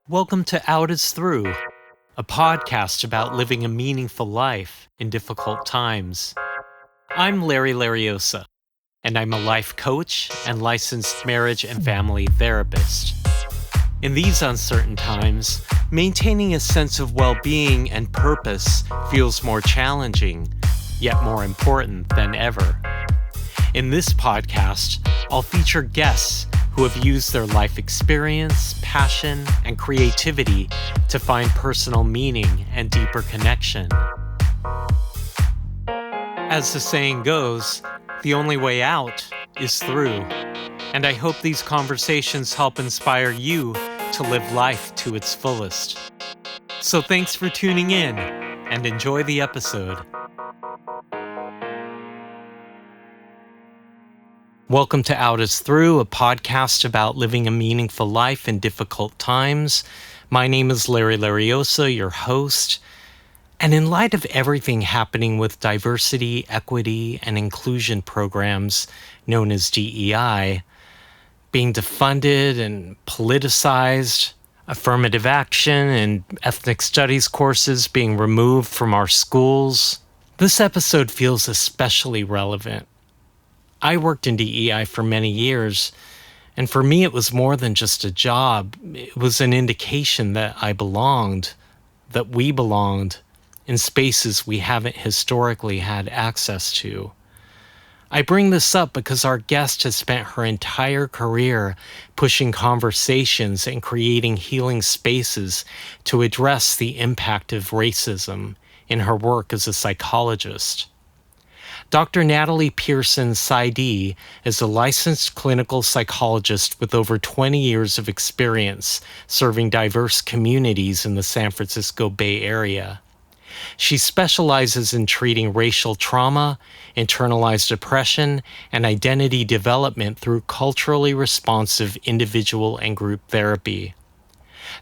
Welcome to Out is Through, a podcast about living a meaningful life in difficult times. I'm Larry Lariosa, and I'm a life coach and licensed marriage and family therapist. In these uncertain times, maintaining a sense of well-being and purpose feels more challenging, yet more important than ever. In this podcast, I'll feature guests who have used their life experience, passion, and creativity to find personal meaning and deeper connection. As the saying goes, the only way out is through. And I hope these conversations help inspire you to live life to its fullest. So thanks for tuning in and enjoy the episode. Welcome to Out is Through, a podcast about living a meaningful life in difficult times. My name is Larry Lariosa, your host. And in light of everything happening with diversity, equity, and inclusion programs known as DEI, being defunded and politicized, affirmative action and ethnic studies courses being removed from our schools, this episode feels especially relevant. I worked in DEI for many years, and for me it was more than just a job. It was an indication that I belonged, that we belonged, in spaces we haven't historically had access to. I bring this up because our guest has spent her entire career pushing conversations and creating healing spaces to address the impact of racism in her work as a psychologist. Dr. Natalye Pearson, PsyD, is a licensed clinical psychologist with over 20 years of experience serving diverse communities in the San Francisco Bay Area. She specializes in treating racial trauma, internalized oppression, and identity development through culturally responsive individual and group therapy.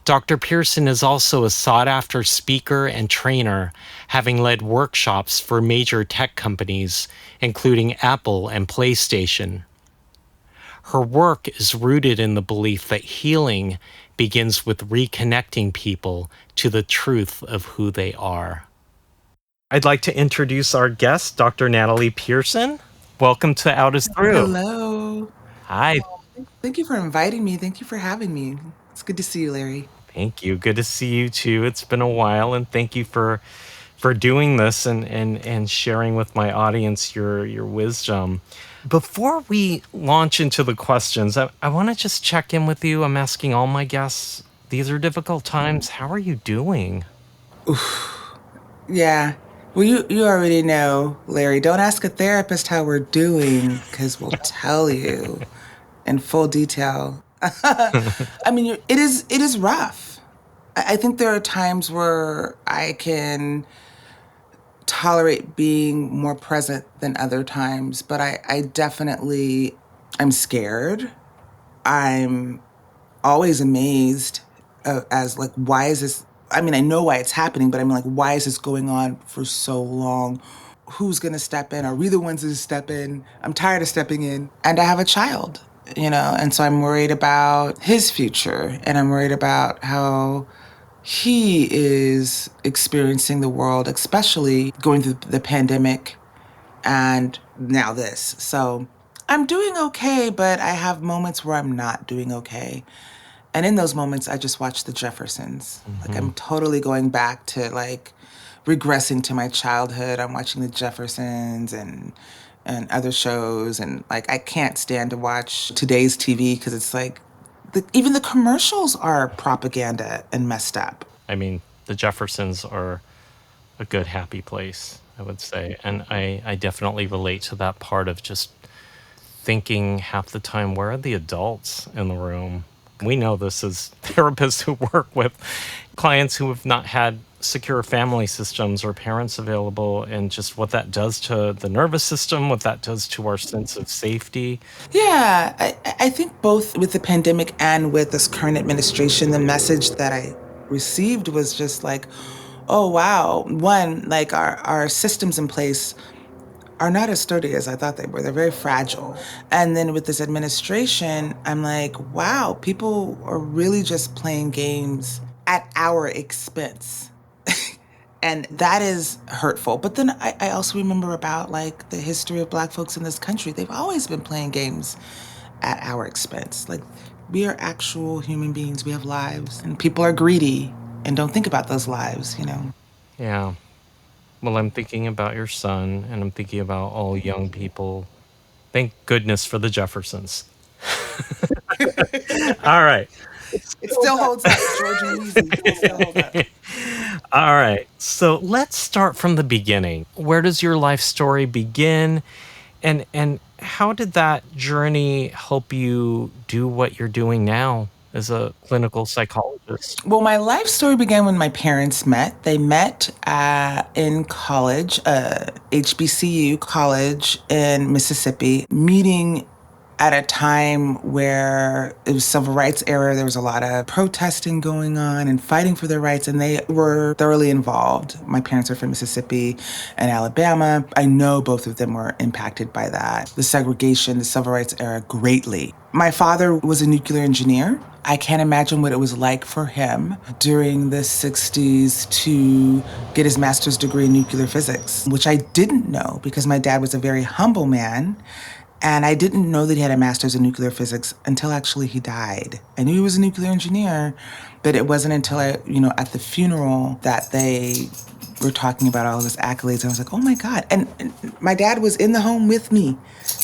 Dr. Pearson is also a sought-after speaker and trainer, having led workshops for major tech companies, including Apple and PlayStation. Her work is rooted in the belief that healing begins with reconnecting people to the truth of who they are. I'd like to introduce our guest, Dr. Natalye Pearson. Welcome to Out is Through. Hello. Hi. Thank you for inviting me. Thank you for having me. It's good to see you, Larry. Thank you. Good to see you too. It's been a while, and thank you for doing this and sharing with my audience your wisdom. Before we launch into the questions, I want to just check in with you. I'm asking all my guests, these are difficult times. How are you doing? Yeah. Well, you already know, Larry. Don't ask a therapist how we're doing, because we'll tell you in full detail. I mean, it is rough. I think there are times where I can tolerate being more present than other times, but I definitely, I'm scared. I'm always amazed as like, why is this? I mean, I know why it's happening, but I mean, like, why is this going on for so long? Who's gonna step in? Are we the ones to step in? I'm tired of stepping in. And I have a child, and so I'm worried about his future, and I'm worried about how he is experiencing the world, especially going through the pandemic and now this. So I'm doing okay, but I have moments where I'm not doing okay. And in those moments, I just watch the Jeffersons. Like, I'm totally going back to like regressing to my childhood. I'm watching the Jeffersons and other shows, and like I can't stand to watch today's TV because it's like even the commercials are propaganda and messed up. I mean, the Jeffersons are a good, happy place, I would say. And I definitely relate to that part of just thinking half the time, where are the adults in the room? We know this as therapists who work with clients who have not had secure family systems or parents available, and just what that does to the nervous system, what that does to our sense of safety. Yeah, I think both with the pandemic and with this current administration, the message that I received was just like, oh, wow. One, like our systems in place are not as sturdy as I thought they were. They're very fragile. And then with this administration, I'm like, wow, people are really just playing games at our expense. And that is hurtful. But then I also remember about like the history of Black folks in this country. They've always been playing games at our expense. Like, we are actual human beings. We have lives, and people are greedy and don't think about those lives, you know? Yeah. Well, I'm thinking about your son, and I'm thinking about all young people. Thank goodness for the Jeffersons. All right. It still holds up, George and Weezy. It still holds up. All right. So let's start from the beginning. Where does your life story begin? And how did that journey help you do what you're doing now as a clinical psychologist? Well, my life story began when my parents met. They met in college, HBCU college in Mississippi, meeting at a time where it was civil rights era. There was a lot of protesting going on and fighting for their rights, and they were thoroughly involved. My parents are from Mississippi and Alabama. I know both of them were impacted by that, the segregation, the civil rights era, greatly. My father was a nuclear engineer. I can't imagine what it was like for him during the 60s to get his master's degree in nuclear physics, which I didn't know because my dad was a very humble man. And I didn't know that he had a master's in nuclear physics until actually he died. I knew he was a nuclear engineer, but it wasn't until at the funeral that they were talking about all of his accolades. And I was like, oh my God. And my dad was in the home with me,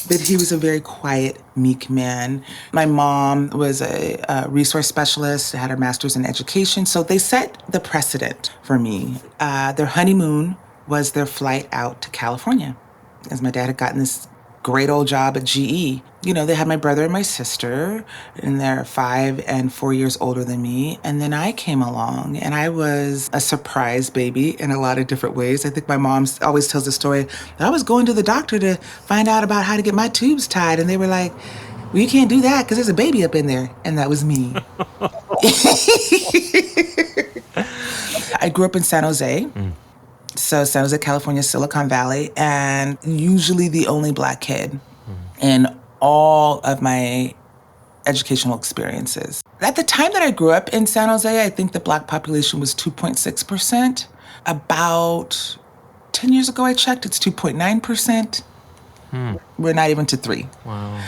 but he was a very quiet, meek man. My mom was a resource specialist, had her master's in education. So they set the precedent for me. Their honeymoon was their flight out to California, as my dad had gotten this great old job at GE. You know, they had my brother and my sister, and they're 5 and 4 years older than me. And then I came along, and I was a surprise baby in a lot of different ways. I think my mom always tells the story. I was going to the doctor to find out about how to get my tubes tied, and they were like, well, you can't do that because there's a baby up in there. And that was me. I grew up in San Jose. So San Jose, California, Silicon Valley, and usually the only Black kid in all of my educational experiences. At the time that I grew up in San Jose, I think the Black population was 2.6%. About 10 years ago, I checked, it's 2.9%. We're not even to 3. Wow.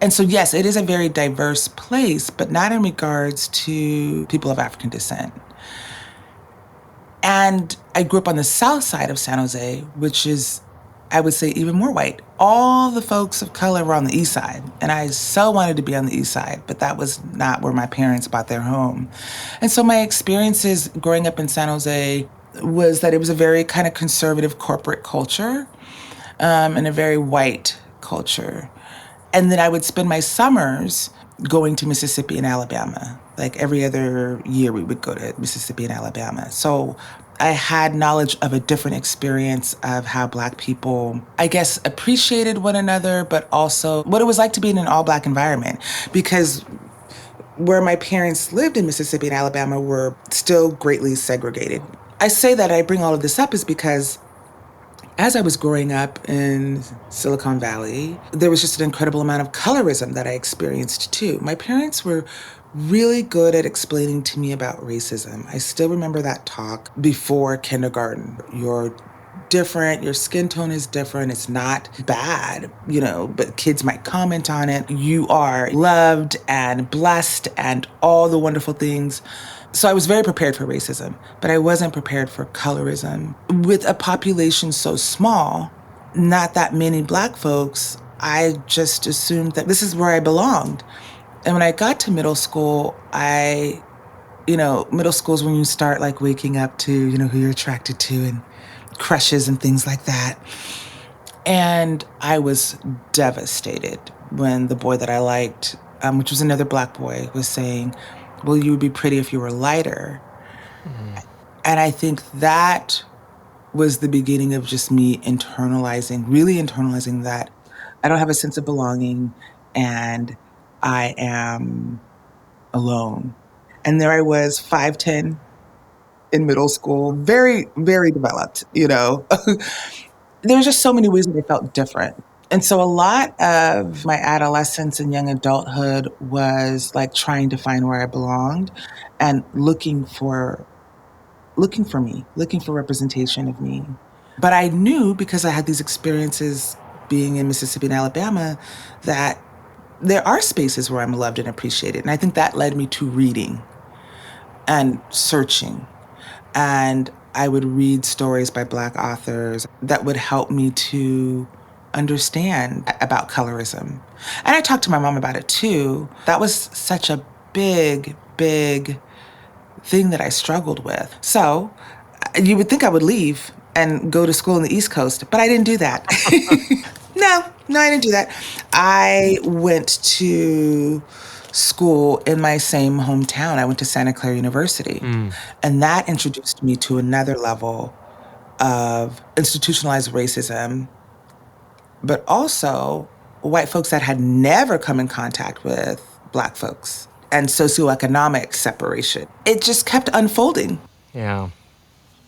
And so, yes, it is a very diverse place, but not in regards to people of African descent. And I grew up on the south side of San Jose, which is, I would say, even more white. All the folks of color were on the east side. And I so wanted to be on the east side, but that was not where my parents bought their home. And so my experiences growing up in San Jose was that it was a very kind of conservative corporate culture, and a very white culture. And then I would spend my summers going to Mississippi and Alabama. Like every other year, we would go to Mississippi and Alabama. So I had knowledge of a different experience of how Black people, I guess, appreciated one another, but also what it was like to be in an all Black environment. Because where my parents lived in Mississippi and Alabama were still greatly segregated. I say that I bring all of this up is because as I was growing up in Silicon Valley, there was just an incredible amount of colorism that I experienced too. My parents were really good at explaining to me about racism. I still remember that talk before kindergarten. You're different, your skin tone is different, it's not bad, but kids might comment on it. You are loved and blessed and all the wonderful things. So I was very prepared for racism, but I wasn't prepared for colorism. With a population so small, not that many Black folks, I just assumed that this is where I belonged. And when I got to middle school, middle school is when you start like waking up to, who you're attracted to and crushes and things like that. And I was devastated when the boy that I liked, which was another Black boy, was saying, well, you would be pretty if you were lighter. And I think that was the beginning of just me really internalizing that I don't have a sense of belonging and I am alone. And there I was, 5'10", in middle school, very, very developed, There was just so many ways that they felt different. And so a lot of my adolescence and young adulthood was like trying to find where I belonged and looking for me, looking for representation of me. But I knew because I had these experiences being in Mississippi and Alabama that there are spaces where I'm loved and appreciated. And I think that led me to reading and searching. And I would read stories by Black authors that would help me to understand about colorism. And I talked to my mom about it too. That was such a big, big thing that I struggled with. So you would think I would leave and go to school in the East Coast, but I didn't do that. No, I didn't do that. I went to school in my same hometown. I went to Santa Clara University. Mm. And that introduced me to another level of institutionalized racism, but also white folks that had never come in contact with Black folks and socioeconomic separation. It just kept unfolding. Yeah.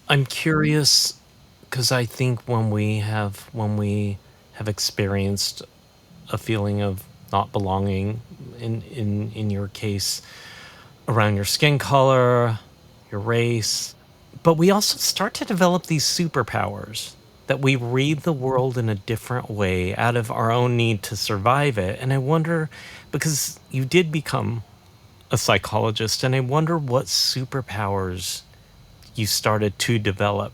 I'm curious because I think when we have experienced a feeling of not belonging in your case around your skin color, your race, but we also start to develop these superpowers that we read the world in a different way out of our own need to survive it. And I wonder, because you did become a psychologist, and I wonder what superpowers you started to develop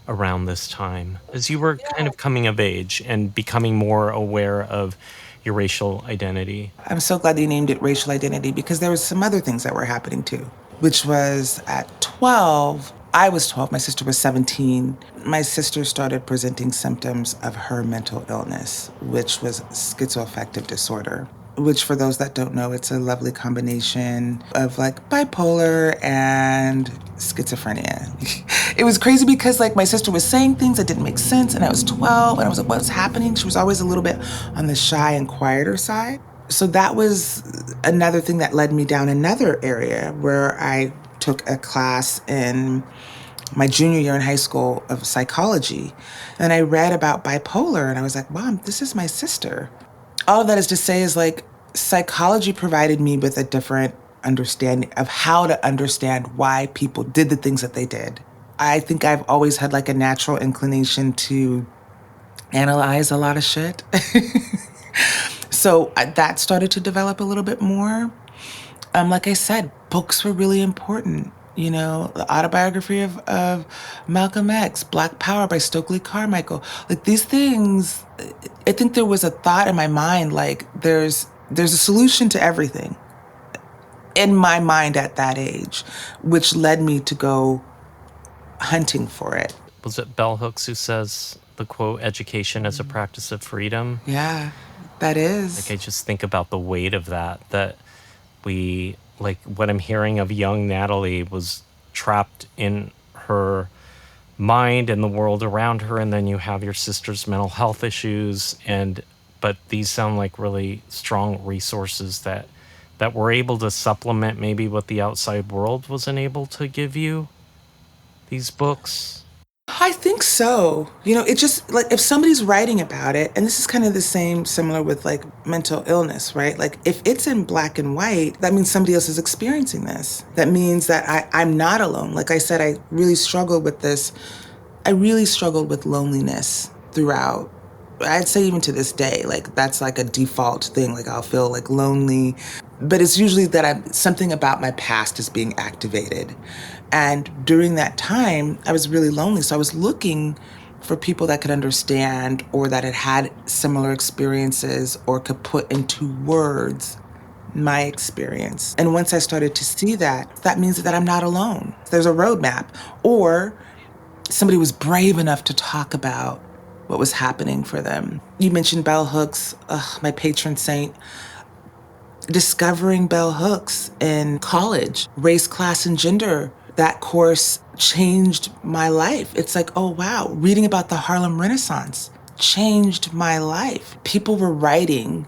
around this time as you were kind of coming of age and becoming more aware of your racial identity. I'm so glad that you named it racial identity because there was some other things that were happening too, which was at 12, I was 12, my sister was 17. My sister started presenting symptoms of her mental illness, which was schizoaffective disorder, which for those that don't know, it's a lovely combination of like bipolar and schizophrenia. It was crazy because like my sister was saying things that didn't make sense and I was 12 and I was like, what's happening? She was always a little bit on the shy and quieter side. So that was another thing that led me down another area where I took a class in my junior year in high school of psychology. And I read about bipolar and I was like, Mom, this is my sister. All of that is to say is like psychology provided me with a different understanding of how to understand why people did the things that they did. I think I've always had like a natural inclination to analyze a lot of shit. So that started to develop a little bit more. Like I said, books were really important. You know, the autobiography of Malcolm X, Black Power by Stokely Carmichael. Like these things, I think there was a thought in my mind like there's a solution to everything in my mind at that age, which led me to go hunting for it. Was it Bell Hooks who says the quote, education as a practice of freedom? Yeah, that Like, is. I just think about the weight of that we, like, what I'm hearing of young Natalie was trapped in her mind and the world around her. And then you have your sister's mental health issues. But these sound like really strong resources that were able to supplement maybe what the outside world wasn't able to give you, these books. I think so. You know, it just like if somebody's writing about it, and this is kind of the same, similar with like mental illness, right? Like if it's in black and white, that means somebody else is experiencing this. That means that I'm not alone. Like I said, I really struggled with this. I really struggled with loneliness throughout. I'd say even to this day, like that's like a default thing. Like I'll feel like lonely, but it's usually that something about my past is being activated. And during that time, I was really lonely. So I was looking for people that could understand or that had had similar experiences or could put into words my experience. And once I started to see that, that means that I'm not alone. There's a roadmap, or somebody was brave enough to talk about what was happening for them. You mentioned Bell Hooks, my patron saint. Discovering Bell Hooks in college, race, class, and gender, that course changed my life. It's like, oh wow, reading about the Harlem Renaissance changed my life. People were writing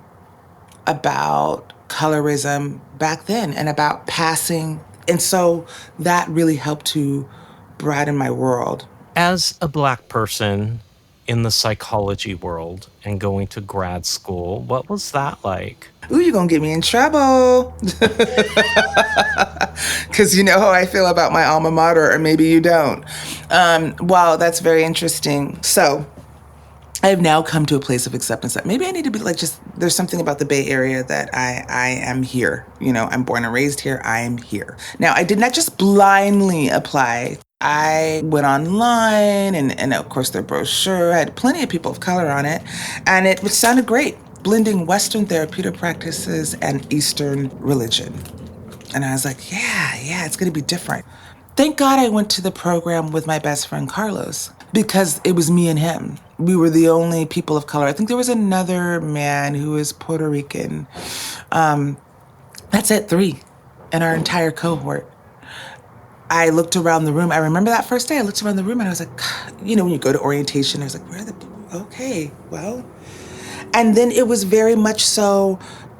about colorism back then and about passing. And so that really helped to broaden my world. As a Black person in the psychology world and going to grad school. What was that like? Ooh, you're gonna get me in trouble. Because you know how I feel about my alma mater, or maybe you don't. Wow, that's very interesting. So, I have now come to a place of acceptance that maybe I need to be like, just there's something about the Bay Area that I am here. You know, I'm born and raised here. I am here. Now, I did not just blindly apply. I went online and of course their brochure had plenty of people of color on it, and it sounded great, blending Western therapeutic practices and Eastern religion. And I was like, yeah, it's gonna be different. Thank God I went to the program with my best friend Carlos because it was me and him. We were the only people of color. I think there was another man who was Puerto Rican. That's it, three in our entire cohort. I looked around the room. I remember that first day, I looked around the room and I was like, you know, when you go to orientation, I was like, where are the people? Okay, well. And then it was very much so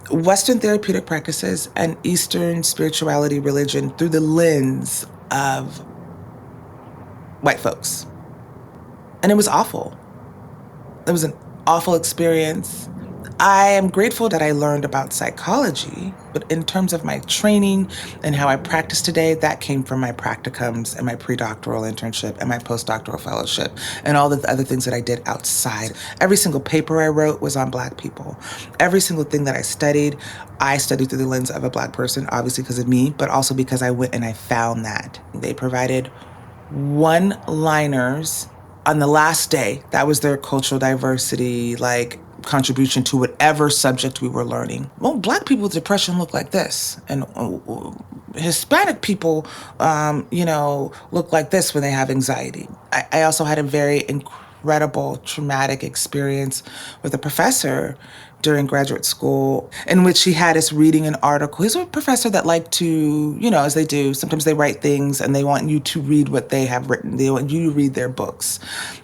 Western therapeutic practices and Eastern spirituality, religion through the lens of white folks. And it was awful. It was an awful experience. I am grateful that I learned about psychology, but in terms of my training and how I practice today, that came from my practicums and my pre-doctoral internship and my postdoctoral fellowship and all the other things that I did outside. Every single paper I wrote was on Black people. Every single thing that I studied through the lens of a Black person, obviously because of me, but also because I went and I found that. They provided one-liners on the last day. That was their cultural diversity, like contribution to whatever subject we were learning. Well, Black people with depression look like this, and Hispanic people, look like this when they have anxiety. I also had a very incredible traumatic experience with a professor during graduate school in which he had us reading an article. He's a professor that liked to, as they do, sometimes they write things and they want you to read what they have written. They want you to read their books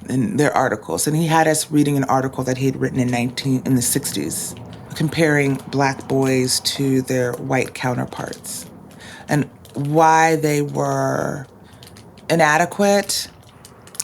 and their articles. And he had us reading an article that he had written in the 60s, comparing Black boys to their white counterparts and why they were inadequate.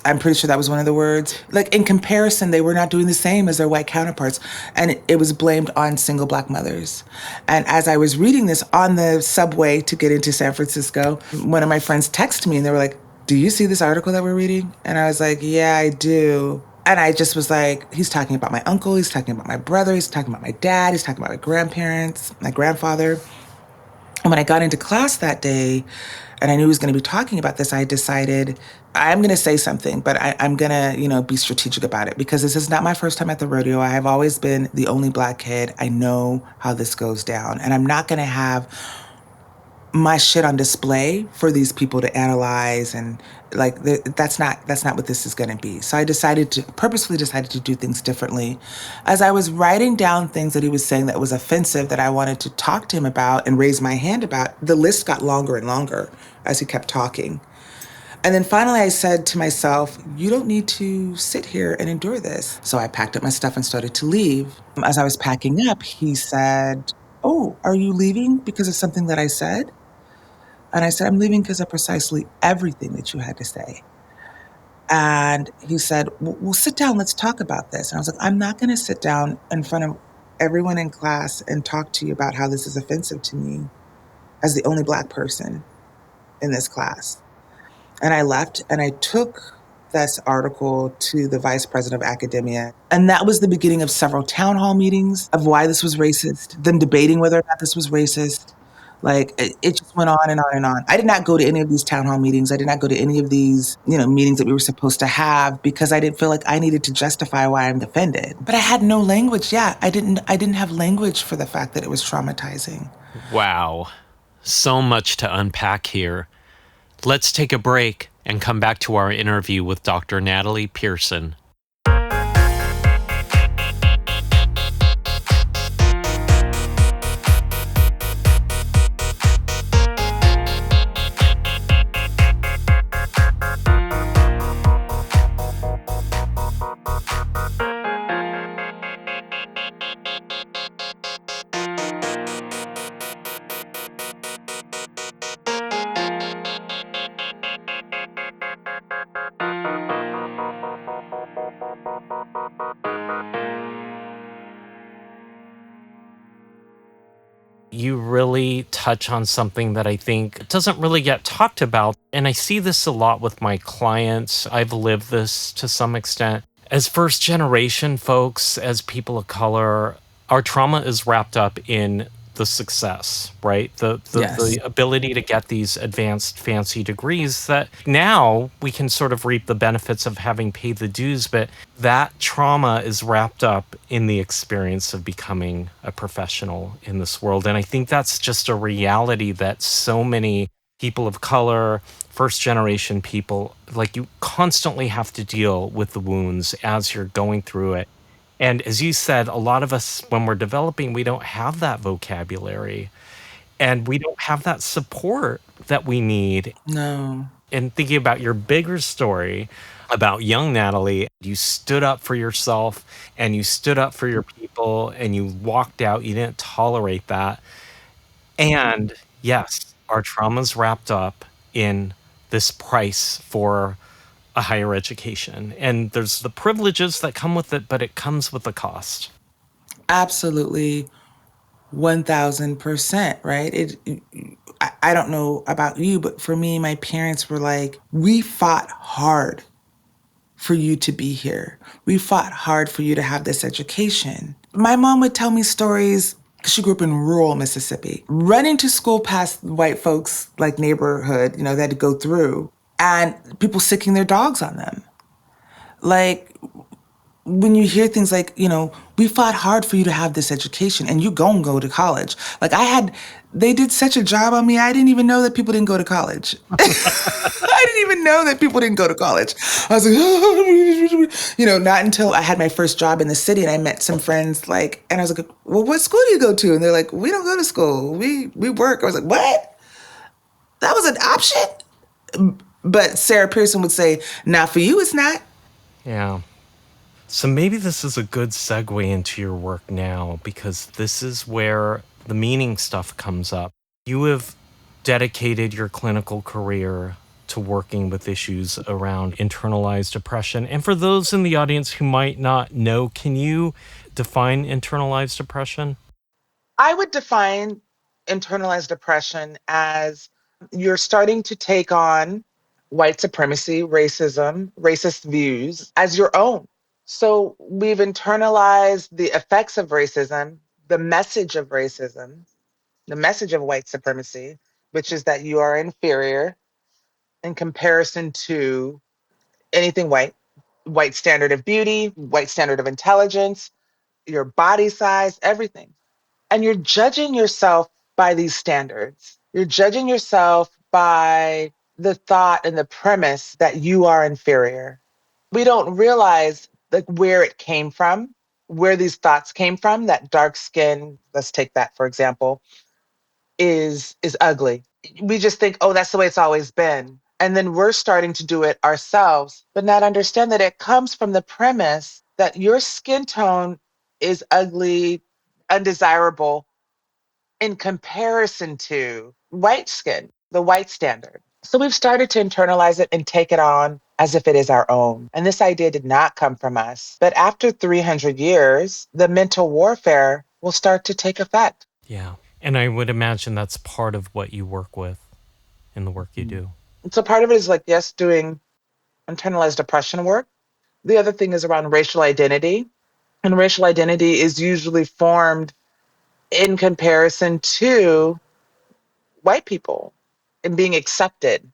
I'm pretty sure that was one of the words. Like, in comparison, they were not doing the same as their white counterparts. And it was blamed on single Black mothers. And as I was reading this on the subway to get into San Francisco, one of my friends texted me and they were like, "Do you see this article that we're reading?" And I was like, "Yeah, I do." And I just was like, he's talking about my uncle, he's talking about my brother, he's talking about my dad, he's talking about my grandparents, my grandfather. And when I got into class that day, and I knew he was going to be talking about this, I decided I'm going to say something, but I'm going to, be strategic about it because this is not my first time at the rodeo. I have always been the only Black kid. I know how this goes down, and I'm not going to have my shit on display for these people to analyze, and like that's not what this is going to be. So I purposefully decided to do things differently. As I was writing down things that he was saying that was offensive that I wanted to talk to him about and raise my hand about, the list got longer and longer as he kept talking. And then finally I said to myself, you don't need to sit here and endure this. So I packed up my stuff and started to leave. As I was packing up, he said, "Oh, are you leaving because of something that I said?" And I said, "I'm leaving because of precisely everything that you had to say." And he said, "Well, sit down, let's talk about this." And I was like, "I'm not going to sit down in front of everyone in class and talk to you about how this is offensive to me as the only Black person in this class." And I left and I took this article to the vice president of academia. And that was the beginning of several town hall meetings of why this was racist, them debating whether or not this was racist. Like, it just went on and on and on. I did not go to any of these town hall meetings. I did not go to any of these, meetings that we were supposed to have because I didn't feel like I needed to justify why I'm offended. But I had no language. Yeah, I didn't have language for the fact that it was traumatizing. Wow. So much to unpack here. Let's take a break and come back to our interview with Dr. Natalye Pearson. You really touch on something that I think doesn't really get talked about. And I see this a lot with my clients. I've lived this to some extent. As first generation folks, as people of color, our trauma is wrapped up in the success, right? The Yes. ability to get these advanced fancy degrees that now we can sort of reap the benefits of having paid the dues, but that trauma is wrapped up in the experience of becoming a professional in this world. And I think that's just a reality that so many people of color, first generation people, like you constantly have to deal with the wounds as you're going through it. And as you said, a lot of us, when we're developing, we don't have that vocabulary and we don't have that support that we need. No. And thinking about your bigger story about young Natalie, you stood up for yourself and you stood up for your people and you walked out. You didn't tolerate that. And yes, our trauma's wrapped up in this price for a higher education. And there's the privileges that come with it, but it comes with a cost. Absolutely 1000%, right? I don't know about you, but for me, my parents were like, we fought hard for you to be here. We fought hard for you to have this education. My mom would tell me stories. She grew up in rural Mississippi, running to school past white folks like neighborhood, they had to go through, and people sicking their dogs on them. Like, when you hear things like, we fought hard for you to have this education and you gon' go to college. Like they did such a job on me, I didn't even know that people didn't go to college. I didn't even know that people didn't go to college. I was like, not until I had my first job in the city and I met some friends and I was like, well, what school do you go to? And they're like, we don't go to school. We work. I was like, what? That was an option? But Sarah Pearson would say, not for you, it's not. Yeah. So maybe this is a good segue into your work now, because this is where the meaning stuff comes up. You have dedicated your clinical career to working with issues around internalized depression. And for those in the audience who might not know, can you define internalized depression? I would define internalized depression as you're starting to take on white supremacy, racism, racist views as your own. So we've internalized the effects of racism, the message of racism, the message of white supremacy, which is that you are inferior in comparison to anything white, white standard of beauty, white standard of intelligence, your body size, everything. And you're judging yourself by these standards. You're judging yourself by the thought and the premise that you are inferior. We don't realize like where it came from, where these thoughts came from. That dark skin, let's take that for example, is ugly. We just think, oh, that's the way it's always been. And then we're starting to do it ourselves, but not understand that it comes from the premise that your skin tone is ugly, undesirable in comparison to white skin, the white standard. So we've started to internalize it and take it on as if it is our own. And this idea did not come from us. But after 300 years, the mental warfare will start to take effect. Yeah. And I would imagine that's part of what you work with in the work you do. So part of it is like, yes, doing internalized depression work. The other thing is around racial identity. And racial identity is usually formed in comparison to white people and being accepted.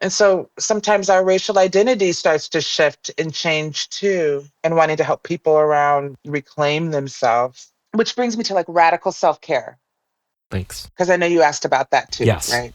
And so sometimes our racial identity starts to shift and change too, and wanting to help people around reclaim themselves, which brings me to like radical self care. Thanks. Because I know you asked about that too, Yes. right?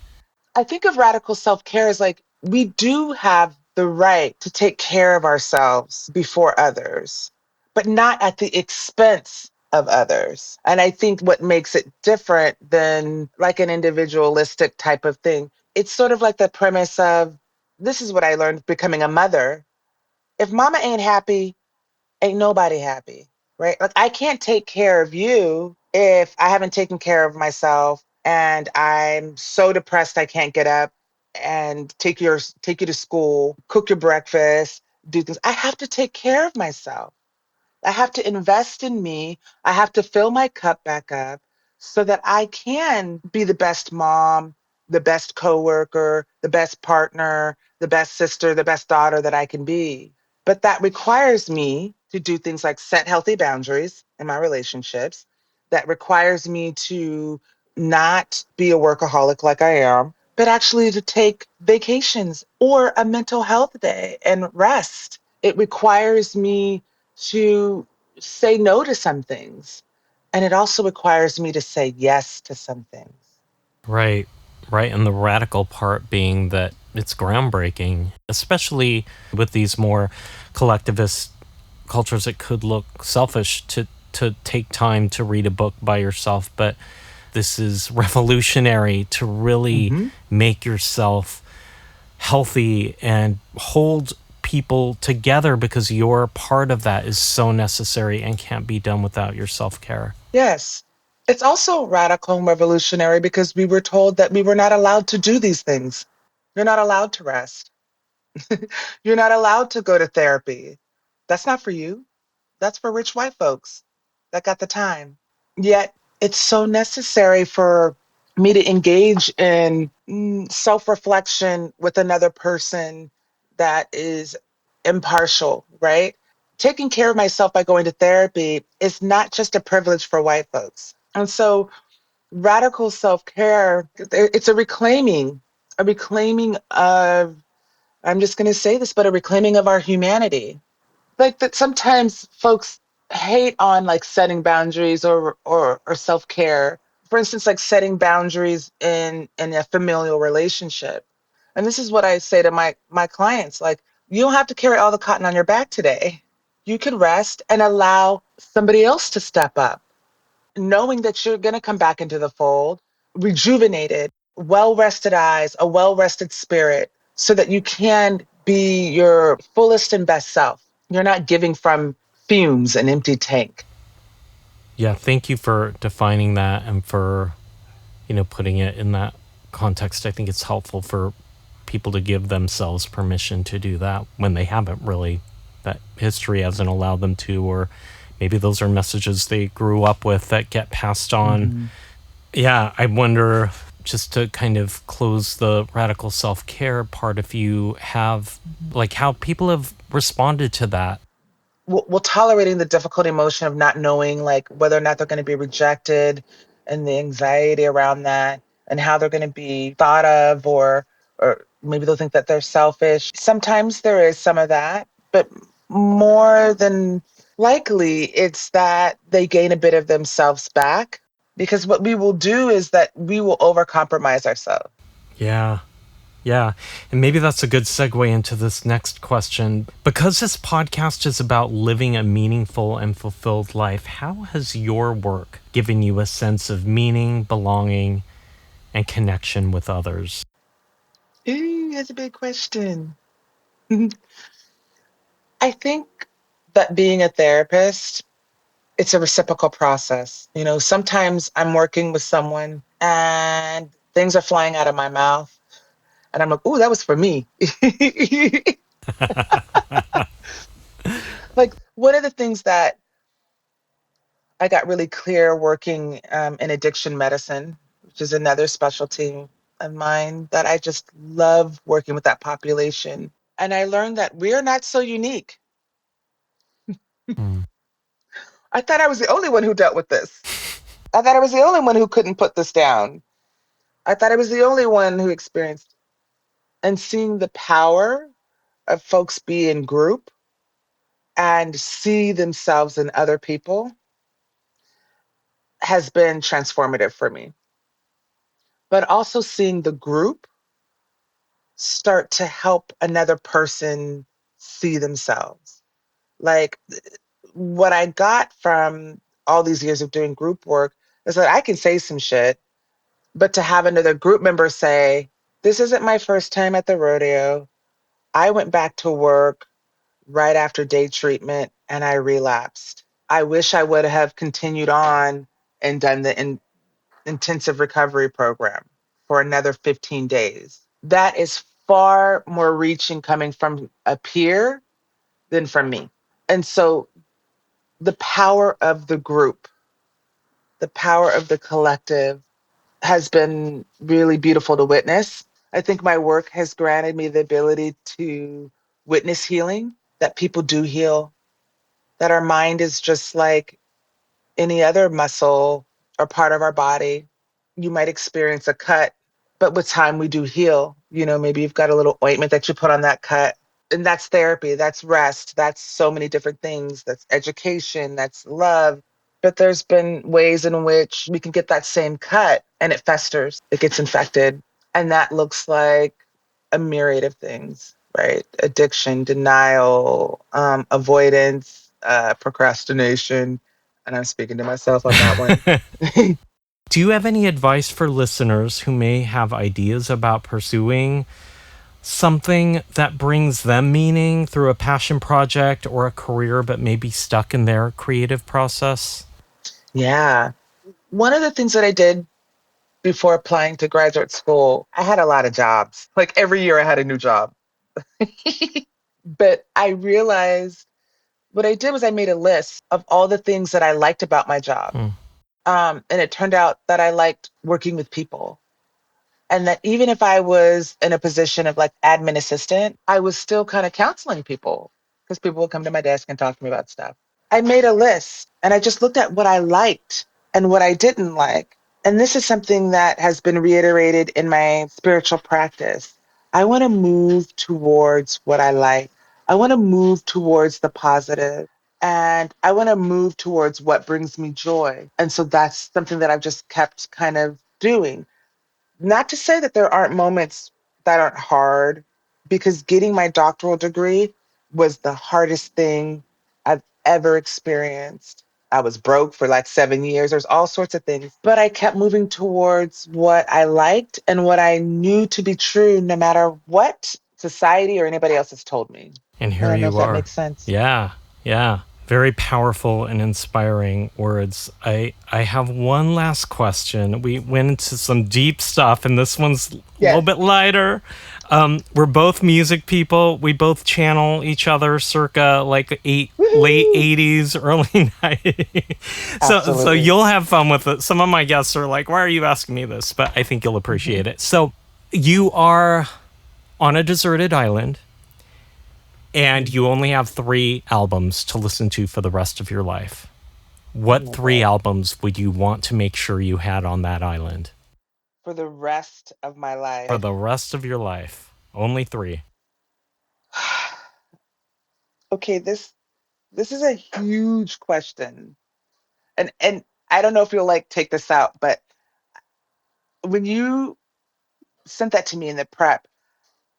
I think of radical self care as like we do have the right to take care of ourselves before others, but not at the expense of others. And I think what makes it different than like an individualistic type of thing, it's sort of like the premise of this is what I learned becoming a mother. If mama ain't happy, ain't nobody happy, right? Like I can't take care of you if I haven't taken care of myself and I'm so depressed I can't get up and take you to school, cook your breakfast, do things. I have to take care of myself. I have to invest in me. I have to fill my cup back up so that I can be the best mom, the best coworker, the best partner, the best sister, the best daughter that I can be. But that requires me to do things like set healthy boundaries in my relationships. That requires me to not be a workaholic like I am, but actually to take vacations or a mental health day and rest. It requires me to say no to some things. And it also requires me to say yes to some things. Right, right. And the radical part being that it's groundbreaking, especially with these more collectivist cultures. It could look selfish to take time to read a book by yourself, but this is revolutionary to really Hmm. make yourself healthy and hold people together, because your part of that is so necessary and can't be done without your self-care. Yes. It's also radical and revolutionary because we were told that we were not allowed to do these things. You're not allowed to rest. You're not allowed to go to therapy. That's not for you. That's for rich white folks that got the time. Yet it's so necessary for me to engage in self reflection with another person that is impartial, right? Taking care of myself by going to therapy is not just a privilege for white folks. And so radical self care, it's a reclaiming of, I'm just going to say this, but a reclaiming of our humanity. Like that sometimes folks hate on like setting boundaries or self-care. For instance, like setting boundaries in a familial relationship. And this is what I say to my clients, like you don't have to carry all the cotton on your back today. You can rest and allow somebody else to step up, knowing that you're going to come back into the fold, rejuvenated, well rested eyes, a well rested spirit, so that you can be your fullest and best self. You're not giving from fumes, an empty tank. Yeah, thank you for defining that and for, putting it in that context. I think it's helpful for people to give themselves permission to do that when they haven't really, that history hasn't allowed them to, or maybe those are messages they grew up with that get passed on. Mhm. Yeah, I wonder, just to kind of close the radical self care part, if you have, like, how people have responded to that. Well, tolerating the difficult emotion of not knowing like whether or not they're going to be rejected and the anxiety around that and how they're going to be thought of or maybe they'll think that they're selfish. Sometimes there is some of that, but more than likely it's that they gain a bit of themselves back because what we will do is that we will overcompromise ourselves. Yeah. Yeah. And maybe that's a good segue into this next question. Because this podcast is about living a meaningful and fulfilled life, how has your work given you a sense of meaning, belonging, and connection with others? Ooh, that's a big question. I think that being a therapist, it's a reciprocal process. You know, sometimes I'm working with someone and things are flying out of my mouth and I'm like, "Ooh, that was for me." Like one of the things that I got really clear working in addiction medicine, which is another specialty of mine, that I just love working with that population. And I learned that we are not so unique. Hmm. I thought I was the only one who dealt with this. I thought I was the only one who couldn't put this down. I thought I was the only one who experienced, and seeing the power of folks be in group and see themselves in other people has been transformative for me. But also seeing the group start to help another person see themselves. Like what I got from all these years of doing group work is that I can say some shit, but to have another group member say, "This isn't my first time at the rodeo. I went back to work right after day treatment and I relapsed. I wish I would have continued on and done the intensive recovery program for another 15 days." That is far more reaching coming from a peer than from me. And so the power of the group the power of the collective has been really beautiful to witness. I think my work has granted me the ability to witness healing, that people do heal, that our mind is just like any other muscle or part of our body. You might experience a cut, but with time we do heal. Maybe you've got a little ointment that you put on that cut. And that's therapy, that's rest, that's so many different things. That's education, that's love. But there's been ways in which we can get that same cut and it festers, it gets infected. And that looks like a myriad of things, right? Addiction, denial, avoidance, procrastination. And I'm speaking to myself on that one. Do you have any advice for listeners who may have ideas about pursuing something that brings them meaning through a passion project or a career, but maybe stuck in their creative process? Yeah. One of the things that I did before applying to graduate school, I had a lot of jobs. Like every year I had a new job. But I realized what I did was I made a list of all the things that I liked about my job. Hmm. And it turned out that I liked working with people. And that even if I was in a position of like admin assistant, I was still kind of counseling people because people would come to my desk and talk to me about stuff. I made a list and I just looked at what I liked and what I didn't like. And this is something that has been reiterated in my spiritual practice. I want to move towards what I like. I want to move towards the positive, and I want to move towards what brings me joy. And so that's something that I've just kept kind of doing. Not to say that there aren't moments that aren't hard, because getting my doctoral degree was the hardest thing I've ever experienced. I was broke for like 7 years. There's all sorts of things, but I kept moving towards what I liked and what I knew to be true, no matter what society or anybody else has told me. And I here don't know if you that are. makes sense. Yeah, yeah. Very powerful and inspiring words. I have one last question. We went into some deep stuff, and this one's a little Yes. bit lighter. We're both music people. We both channel each other circa like late Woohoo! 80s, early 90s. So Absolutely. you'll have fun with it. Some of my guests are like, why are you asking me this? But I think you'll Hmm. appreciate it. So you are on a deserted island and you only have 3 albums to listen to for the rest of your life. Oh What my 3 God. albums would you want to make sure you had on that island For the rest of my for life. the rest of your life? Only 3. Okay, this is a huge question. And I don't know if you'll like take this out, but when you sent that to me in the prep,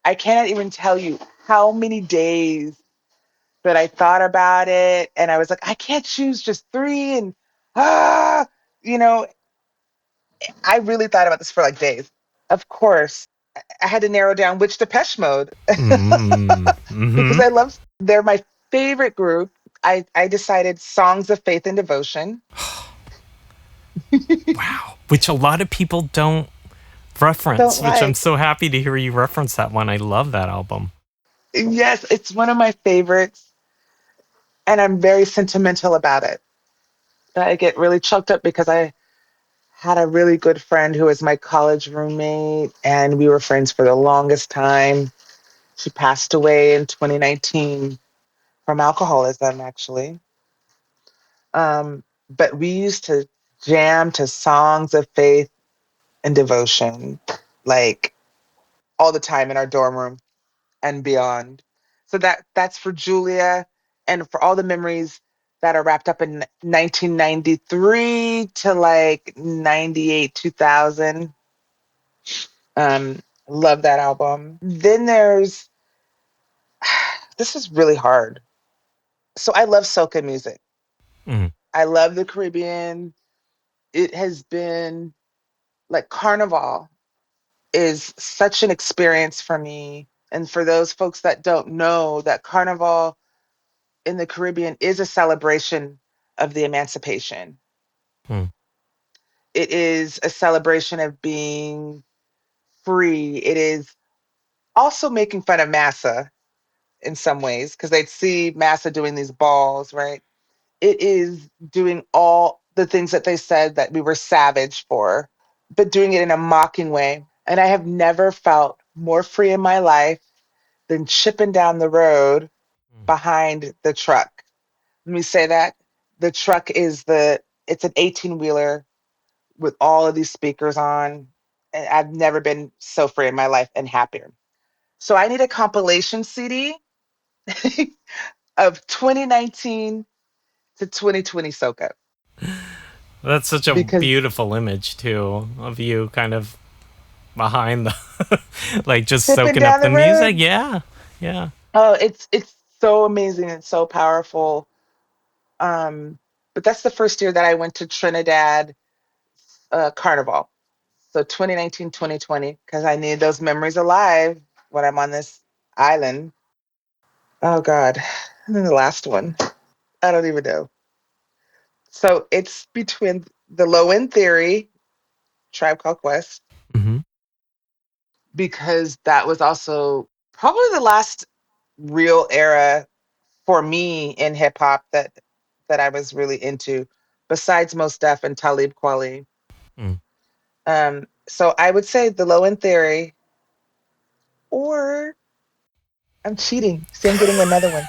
I cannot even tell you how many days that I thought about it and I was like, I can't choose just 3 and ah, you know, I really thought about this for like days. Of course, I had to narrow down which Depeche Mode because Mm-hmm. I love they're my favorite group. I decided Songs of Faith and Devotion. Wow. Which a lot of people don't Don't reference, which I'm like. so happy to hear you reference that one. I love that album. Yes, it's one of my favorites, and I'm very sentimental about it. I get really choked up because I had a really good friend who was my college roommate, and we were friends for the longest time. She passed away in 2019 from alcoholism, actually. But we used to jam to songs of faith and devotion, like all the time in our dorm room and beyond. So that's for Julia and for all the memories that are wrapped up in 1993 to like 98, 2000. Love that album. Then there's this is really hard. So I love soca music. Mm. I love the Caribbean. It has been like Carnival is such an experience for me. And for those folks that don't know, that Carnival in the Caribbean is a celebration of the emancipation. Mm. It is a celebration of being free. It is also making fun of massa in some ways because they'd see massa doing these balls, right? It is doing all the things that they said that we were savage for, but doing it in a mocking way. And I have never felt more free in my life than chipping down the road behind the truck. Let me say that. The truck it's an 18-wheeler with all of these speakers on. And I've never been so free in my life and happier. So I need a compilation CD of 2019 to 2020 Soka That's such a because beautiful image too of you kind of behind the like just tipping soaking up down the the music. road. Yeah. Yeah. Oh, it's so amazing. It's so powerful. Um, but that's the first year that I went to Trinidad Carnival. So 2019, 2020, because I need those memories alive when I'm on this island. Oh God. And then the last one. I don't even know. So it's between the low end theory, Tribe Called Quest, Hmm. because that was also probably the last real era for me in hip hop that I was really into, besides Mos Def and Talib Kweli. Mm. So I would say the low end theory, or I'm cheating. See, I'm getting another one.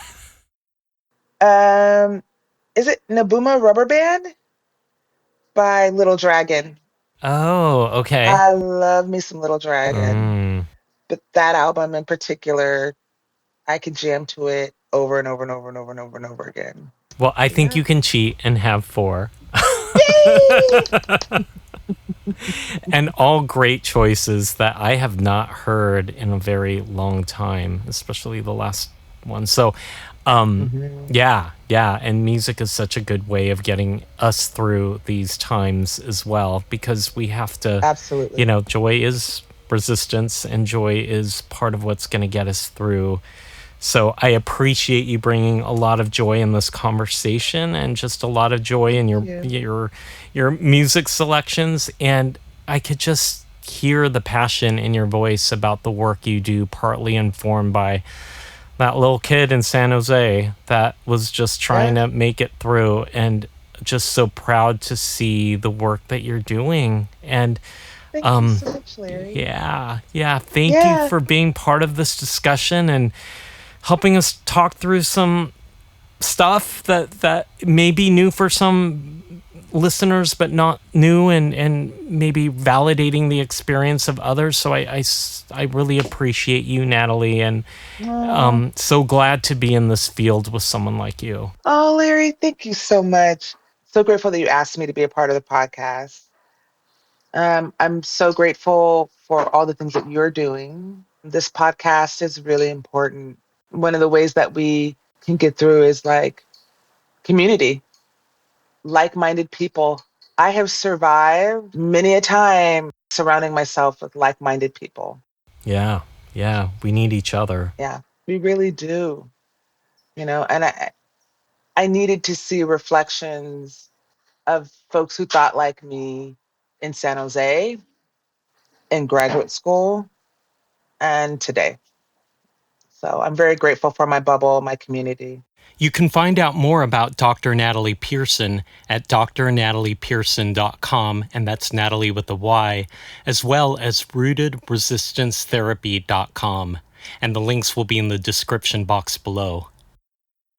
Um, is it Nabuma Rubber Band by Little Dragon? Oh, okay. I love me some Little Dragon, Mm. but that album in particular, I could jam to it over and over and over and over and over and over again. Well, I think Yeah. you can cheat and have four. Yay! And all great choices that I have not heard in a very long time, especially the last one. So, Mhm. yeah. And music is such a good way of getting us through these times as well, because we have to, Absolutely. joy is resistance and joy is part of what's going to get us through. So I appreciate you bringing a lot of joy in this conversation and just a lot of joy in Thank your you. your music selections, and I could just hear the passion in your voice about the work you do, partly informed by that little kid in San Jose that was just trying Yeah. to make it through, and just so proud to see the work that you're doing. And Thank you um so much, Larry. yeah, thank you Yeah. for being part of this discussion and helping us talk through some stuff that may be new for some listeners but not new, and maybe validating the experience of others. So I really appreciate you, Natalie, and Oh, so glad to be in this field with someone like you. oh, Larry, thank you so much. So grateful that you asked me to be a part of the podcast. I'm so grateful for all the things that you're doing. This podcast is really important. One of the ways that we can get through is like community, like minded people. I have survived many a time surrounding myself with like minded people. Yeah, we need each other. Yeah, we really do. And I needed to see reflections of folks who thought like me in San Jose, in graduate school, and today. So I'm very grateful for my bubble, my community. You can find out more about Dr. Natalye Pearson at drnataliepearson.com, and that's Natalie with a Y, as well as rootedresistancetherapy.com, and the links will be in the description box below.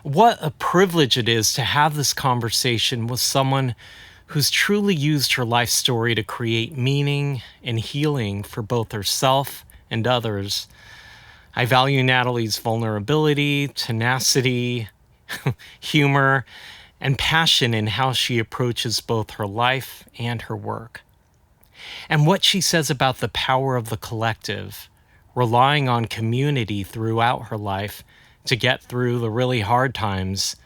What a privilege it is to have this conversation with someone who's truly used her life story to create meaning and healing for both herself and others. I value Natalie's vulnerability, tenacity, humor, and passion in how she approaches both her life and her work. And what she says about the power of the collective, relying on community throughout her life to get through the really hard times,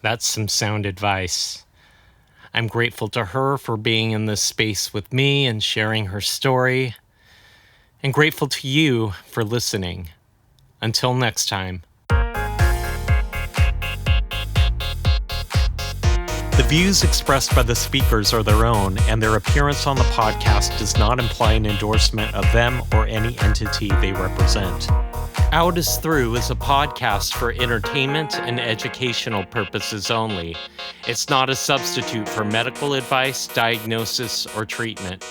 that's some sound advice. I'm grateful to her for being in this space with me and sharing her story, and grateful to you for listening. Until next time. The views expressed by the speakers are their own, and their appearance on the podcast does not imply an endorsement of them or any entity they represent. Out is Through is a podcast for entertainment and educational purposes only. It's not a substitute for medical advice, diagnosis, or treatment.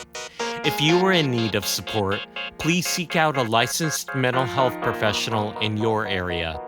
If you are in need of support, please seek out a licensed mental health professional in your area.